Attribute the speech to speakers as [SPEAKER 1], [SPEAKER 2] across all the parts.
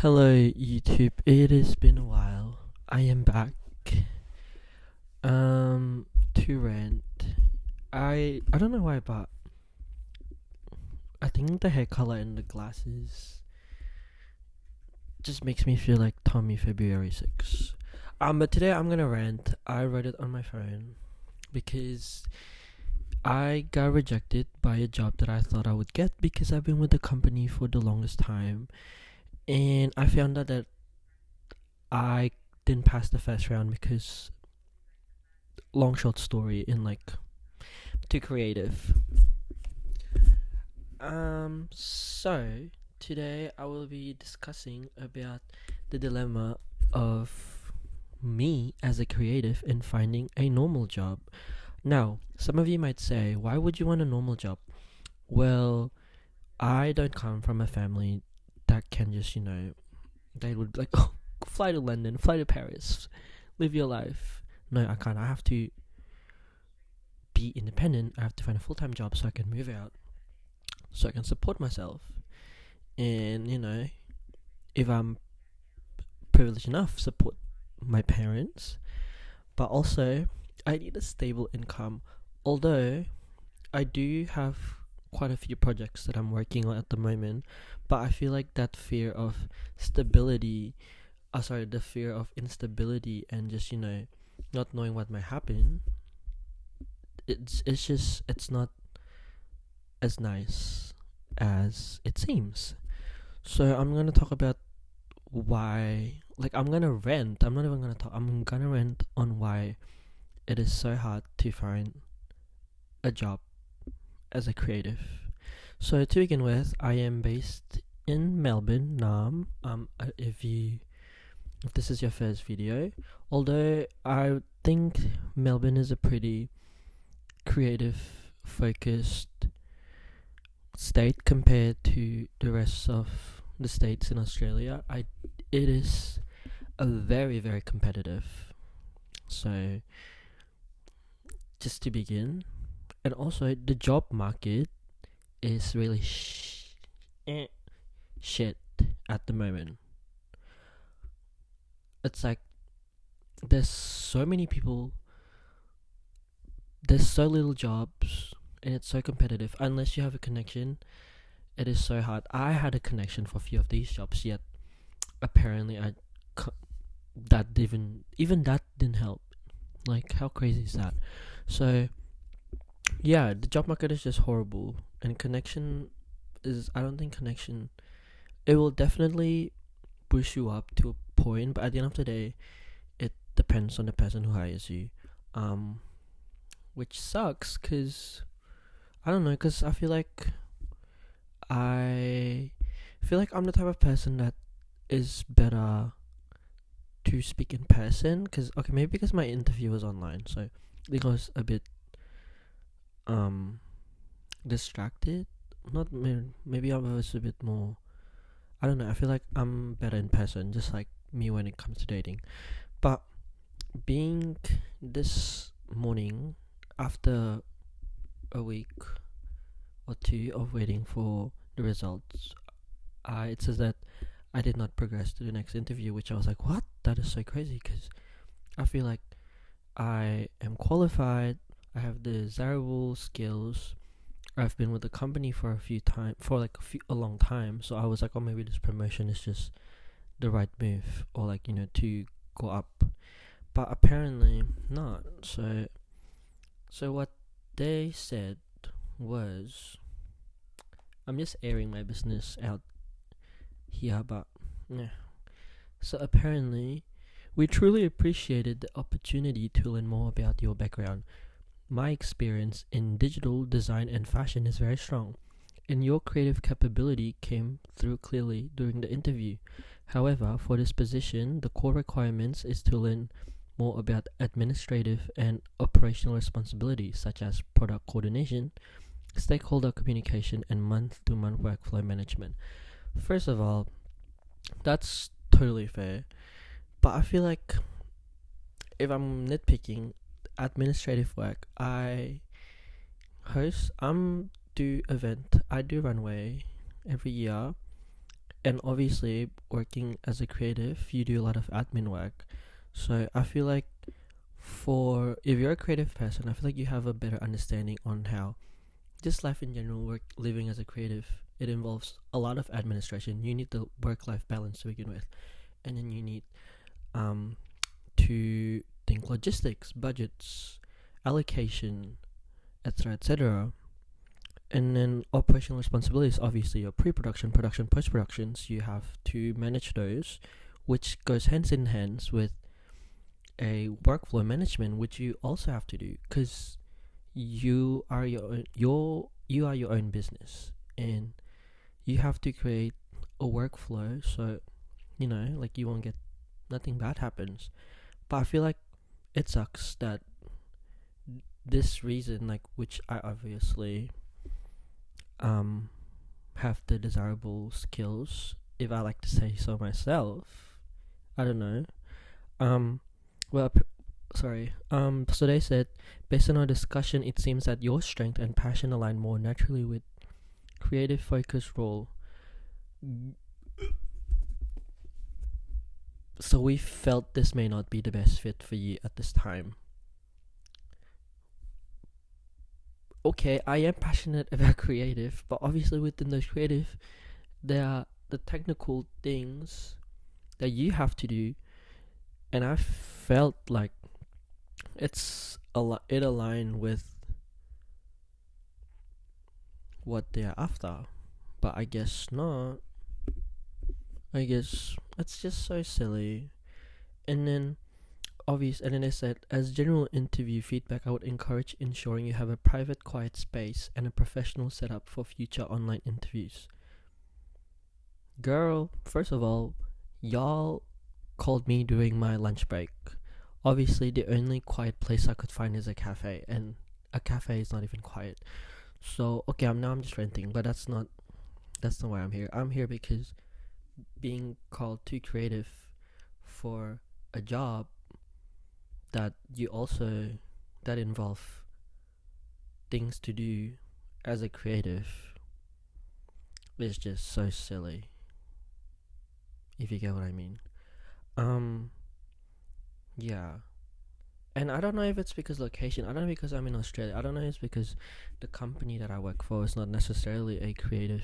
[SPEAKER 1] Hello YouTube, it has been a while. I am back. To rant. I don't know why, but I think the hair color and the glasses just makes me feel like Tommy February 6. But today I'm gonna rant. I wrote it on my phone because I got rejected by a job that I thought I would get because I've been with the company for the longest time, and I found out that I didn't pass the first round because long short story in like too creative. So today I will be discussing about the dilemma of me as a creative in finding a normal job. Now, some of you might say, why would you want a normal job? Well, I don't come from a family that can just, they would be like, oh, fly to London, fly to Paris, live your life. No, I can't. I have to be independent. I have to find a full time job so I can move out, so I can support myself. And, if I'm privileged enough, support my parents. But also, I need a stable income. Although, I do have quite a few projects that I'm working on at the moment, but I feel like that fear of stability, the fear of instability and just, not knowing what might happen, it's not as nice as it seems. So I'm gonna talk about why. Like, I'm gonna rant. I'm not even gonna talk. I'm gonna rant on why it is so hard to find a job as a creative. So to begin with, I am based in Melbourne, Nam. If this is your first video, although I think Melbourne is a pretty creative focused state compared to the rest of the states in Australia. It is a very very competitive. So just to begin, and also the job market is really shit at the moment. It's like there's so many people, there's so little jobs, and it's so competitive. Unless you have a connection, it is so hard. I had a connection for a few of these jobs, yet apparently that even that didn't help. Like, how crazy is that? So yeah, the job market is just horrible, and connection is. I don't think connection. It will definitely push you up to a point, but at the end of the day, it depends on the person who hires you. Which sucks, cause I don't know, cause I feel like I'm the type of person that is better to speak in person. Cause okay, maybe because my interview was online, so it was a bit distracted. Not maybe I was a bit more. I don't know. I feel like I'm better in person, just like me when it comes to dating. But being this morning, after a week or two of waiting for the results, it says that I did not progress to the next interview, which I was like, what? That is so crazy, because I feel like I am qualified, I have the desirable skills, I've been with the company for a long time, so I was like, oh, maybe this promotion is just the right move, or like, to go up. But apparently not. So what they said was, I'm just airing my business out here, but yeah. So apparently, we truly appreciated the opportunity to learn more about your background. My experience in digital design and fashion is very strong, and your creative capability came through clearly during the interview. However, for this position, the core requirements is to learn more about administrative and operational responsibilities such as product coordination, stakeholder communication, and month-to-month workflow management. First of all, that's totally fair, but I feel like if I'm nitpicking administrative work, I do runway every year, And obviously, working as a creative, you do a lot of admin work. So I feel like for if you're a creative person, I feel like you have a better understanding on how just life in general, work living as a creative, it involves a lot of administration. You need the work life balance to begin with, and then you need um to think logistics, budgets, allocation, etc., etc. And then operational responsibilities, obviously your pre-production, production, post-productions, you have to manage those, which goes hands in hands with a workflow management, which you also have to do because you are your own business, and you have to create a workflow so like you won't get nothing bad happens. But I feel like it sucks that this reason, like, which I obviously um have the desirable skills, if I like to say so myself. I don't know. Um, well, sorry. So they said, based on our discussion, it seems that your strength and passion align more naturally with creative focus role. So we felt this may not be the best fit for you at this time. Okay, I am passionate about creative, but obviously within those creative, there are the technical things that you have to do, and I felt like it aligned with what they're after, but I guess not. I guess it's just so silly. And then and then they said, as general interview feedback, I would encourage ensuring you have a private, quiet space and a professional setup for future online interviews. Girl, first of all, y'all called me during my lunch break. Obviously, the only quiet place I could find is a cafe, and a cafe is not even quiet. So okay, I'm just renting, but that's not why I'm here. I'm here because being called too creative for a job that you also that involve things to do as a creative is just so silly, if you get what I mean. Um yeah. And I don't know if it's because location. I don't know because I'm in Australia. I don't know if it's because the company that I work for is not necessarily a creative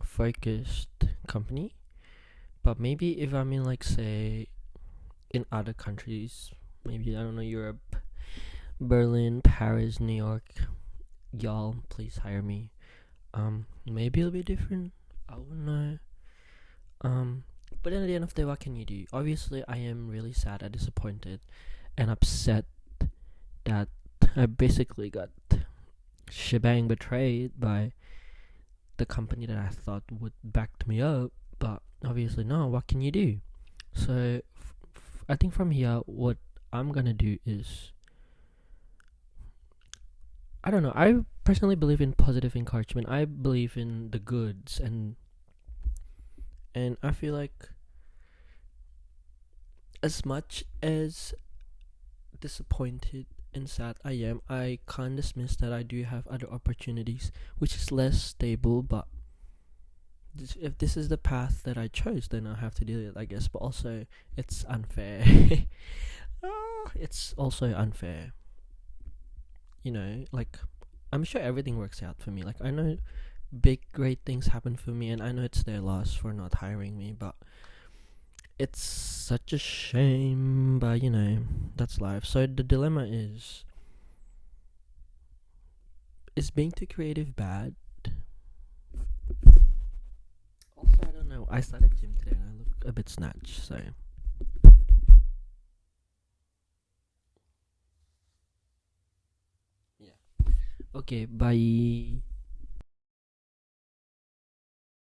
[SPEAKER 1] focused company. But maybe if I'm in, like, say, in other countries, maybe, I don't know, Europe, Berlin, Paris, New York, y'all, please hire me. Maybe it'll be different. I wouldn't know. But then at the end of the day, what can you do? Obviously, I am really sad and disappointed and upset that I basically got shebang betrayed by the company that I thought would back me up. But obviously, no. What can you do? So, I think from here, what I'm gonna do is, I don't know. I personally believe in positive encouragement. I believe in the goods, and I feel like as much as disappointed and sad I am, I can't dismiss that I do have other opportunities, which is less stable. But if this is the path that I chose, then I have to do it, I guess. But also, it's unfair. It's also unfair. Like, I'm sure everything works out for me. Like, I know big, great things happen for me, and I know it's their loss for not hiring me, but it's such a shame. But, that's life. So the dilemma is being too creative bad? Also, I don't know. I started gym today and I look a bit snatched, so. Yeah. Okay, bye.